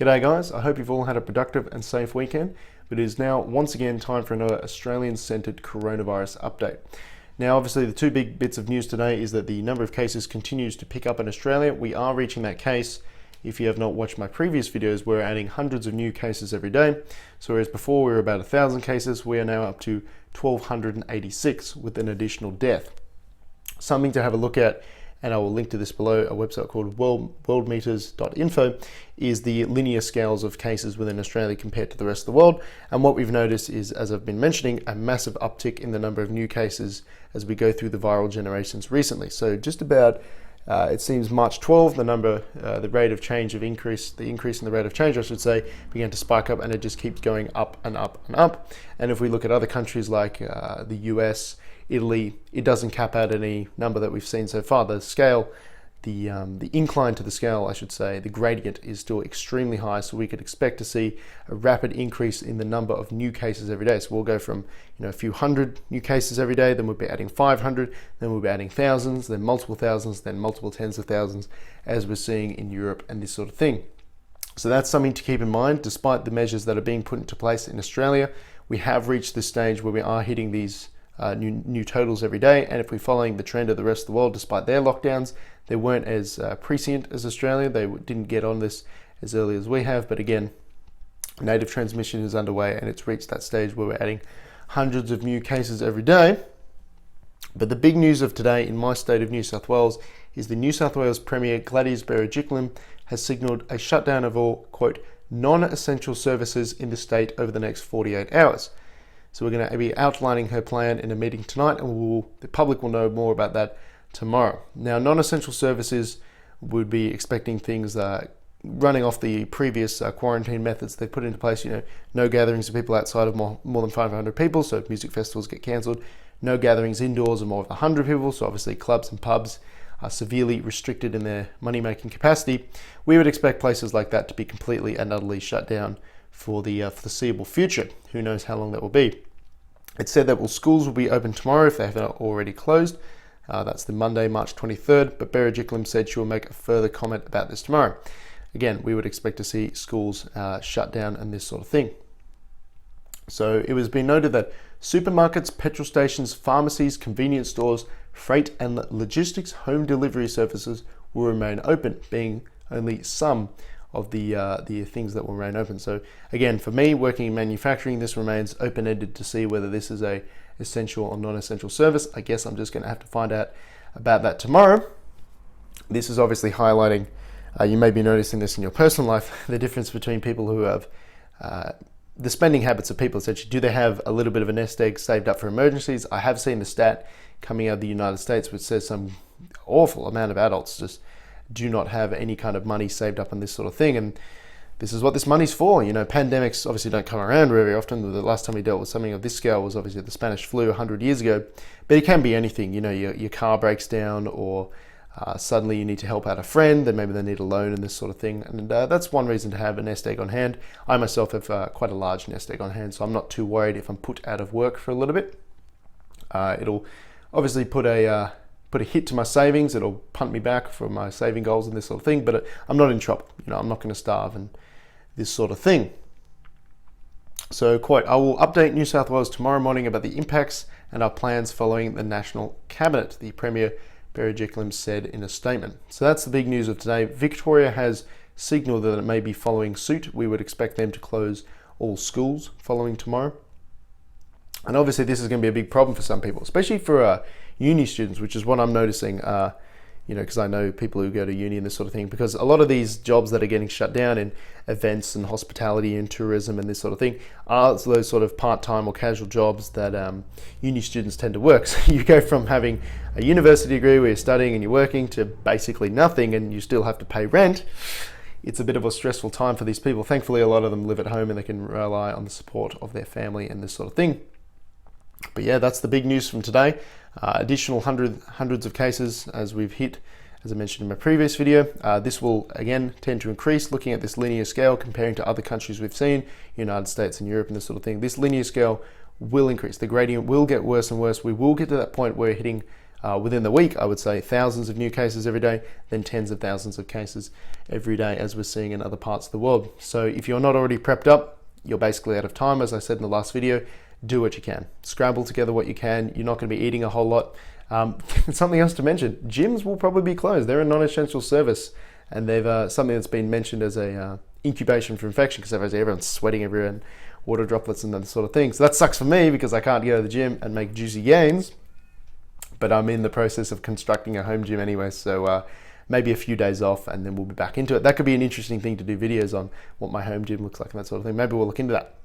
G'day guys, I hope you've all had a productive and safe weekend, but it is now once again time for another Australian-centred coronavirus update. Now obviously the two big bits of news today is that the number of cases continues to pick up in Australia. We are reaching that case. If you have not watched my previous videos, we're adding hundreds of new cases every day. So whereas before we were about 1,000 cases, we are now up to 1,286 with an additional death. Something to have a look at, and I will link to this below, a website called worldometers.info, is the linear scales of cases within Australia compared to the rest of the world. And what we've noticed is, as I've been mentioning, a massive uptick in the number of new cases as we go through the viral generations recently. So just about, it seems March 12, the rate of change of increase, the increase in the rate of change, I should say, began to spike up, and it just keeps going up and up and up. And if we look at other countries like the US, Italy, it doesn't cap out any number that we've seen so far. The scale, the incline to the scale, I should say, the gradient is still extremely high, so we could expect to see a rapid increase in the number of new cases every day. So we'll go from a few hundred new cases every day, then we'll be adding 500, then we'll be adding thousands, then multiple thousands, then multiple tens of thousands, as we're seeing in Europe and this sort of thing. So that's something to keep in mind. Despite the measures that are being put into place in Australia, we have reached this stage where we are hitting these new totals every day, and if we're following the trend of the rest of the world, despite their lockdowns, they weren't as prescient as Australia. They didn't get on this as early as we have, but again, native transmission is underway, and it's reached that stage where we're adding hundreds of new cases every day. But the big news of today in my state of New South Wales is the New South Wales Premier Gladys Berejiklian has signalled a shutdown of all, quote, non-essential services in the state over the next 48 hours. So we're going to be outlining her plan in a meeting tonight, and the public will know more about that tomorrow. Now, non-essential services would be expecting things running off the previous quarantine methods they put into place. No gatherings of people outside of more than 500 people, so music festivals get cancelled. No gatherings indoors of more than 100 people, so obviously clubs and pubs are severely restricted in their money-making capacity. We would expect places like that to be completely and utterly shut down for the foreseeable future. Who knows how long that will be. It said that schools will be open tomorrow if they haven't already closed. That's the Monday, March 23rd, but Berejiklian said she will make a further comment about this tomorrow. Again, we would expect to see schools shut down and this sort of thing. So it was being noted that supermarkets, petrol stations, pharmacies, convenience stores, freight and logistics home delivery services will remain open, being only some of the things that will remain open. So again, for me, working in manufacturing, this remains open-ended to see whether this is a essential or non-essential service. I guess I'm just going to have to find out about that tomorrow. This is obviously highlighting, you may be noticing this in your personal life, the difference between people who have the spending habits of people. Essentially, do they have a little bit of a nest egg saved up for emergencies? I have seen the stat coming out of the United States which says some awful amount of adults just do not have any kind of money saved up on this sort of thing, and this is what this money's for. Pandemics obviously don't come around very often. The last time we dealt with something of this scale was obviously the Spanish flu 100 years ago, but it can be anything. Your car breaks down, or suddenly you need to help out a friend, then maybe they need a loan and this sort of thing, and that's one reason to have a nest egg on hand. I myself have quite a large nest egg on hand, so I'm not too worried if I'm put out of work for a little bit. It'll obviously put a hit to my savings. It'll punt me back for my saving goals and this sort of thing, but I'm not in trouble. I'm not going to starve and this sort of thing. So, quote, I will update New South Wales tomorrow morning about the impacts and our plans following the National Cabinet, the Premier Berejiklian said in a statement. So that's the big news of today. Victoria has signalled that it may be following suit. We would expect them to close all schools following tomorrow. And obviously this is going to be a big problem for some people, especially for uni students, which is what I'm noticing, because I know people who go to uni and this sort of thing, because a lot of these jobs that are getting shut down in events and hospitality and tourism and this sort of thing are those sort of part-time or casual jobs that uni students tend to work. So you go from having a university degree where you're studying and you're working to basically nothing, and you still have to pay rent. It's a bit of a stressful time for these people. Thankfully, a lot of them live at home and they can rely on the support of their family and this sort of thing. But yeah, that's the big news from today. Additional hundreds of cases as we've hit, as I mentioned in my previous video. This will again tend to increase. Looking at this linear scale, comparing to other countries we've seen, United States and Europe and this sort of thing, this linear scale will increase. The gradient will get worse and worse. We will get to that point where we're hitting within the week, I would say thousands of new cases every day, then tens of thousands of cases every day, as we're seeing in other parts of the world. So if you're not already prepped up, you're basically out of time. As I said in the last video, do what you can. Scramble together what you can. You're not going to be eating a whole lot. Something else to mention, gyms will probably be closed. They're a non-essential service, and they've something that's been mentioned as a incubation for infection, because everyone's sweating everywhere and water droplets and that sort of thing. So that sucks for me because I can't go to the gym and make juicy gains, but I'm in the process of constructing a home gym anyway, so maybe a few days off and then we'll be back into it. That could be an interesting thing to do videos on, what my home gym looks like and that sort of thing. Maybe we'll look into that.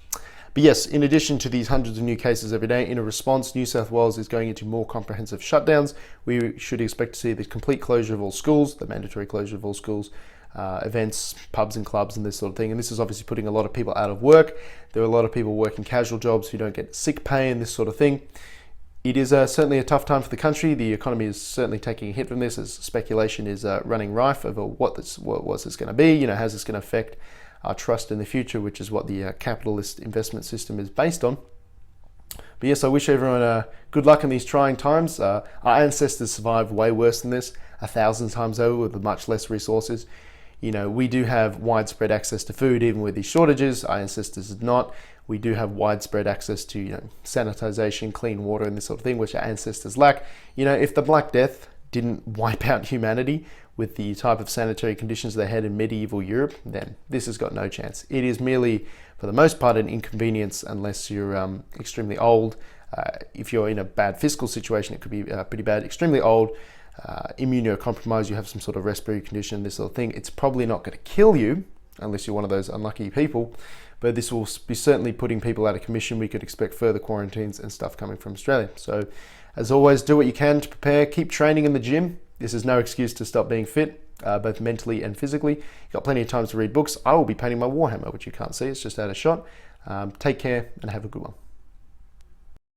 But yes, in addition to these hundreds of new cases every day, in a response, New South Wales is going into more comprehensive shutdowns. We should expect to see the complete closure of all schools, the mandatory closure of all schools, events, pubs and clubs and this sort of thing. And this is obviously putting a lot of people out of work. There are a lot of people working casual jobs who don't get sick pay and this sort of thing. It is certainly a tough time for the country. The economy is certainly taking a hit from this, as speculation is running rife over what's this going to be. How's this going to affect our trust in the future, which is what the capitalist investment system is based on. But yes, I wish everyone good luck in these trying times. Our ancestors survived way worse than this, 1,000 times over, with much less resources. We do have widespread access to food, even with these shortages. Our ancestors did not. We do have widespread access to sanitization, clean water, and this sort of thing, which our ancestors lack. If the Black Death didn't wipe out humanity with the type of sanitary conditions they had in medieval Europe, then this has got no chance. It is merely, for the most part, an inconvenience unless you're extremely old. If you're in a bad fiscal situation, it could be pretty bad. Extremely old, immunocompromised, you have some sort of respiratory condition, this sort of thing. It's probably not going to kill you unless you're one of those unlucky people, but this will be certainly putting people out of commission. We could expect further quarantines and stuff coming from Australia. So as always, do what you can to prepare. Keep training in the gym. This is no excuse to stop being fit, both mentally and physically. You've got plenty of time to read books. I will be painting my Warhammer, which you can't see. It's just out of shot. Take care and have a good one.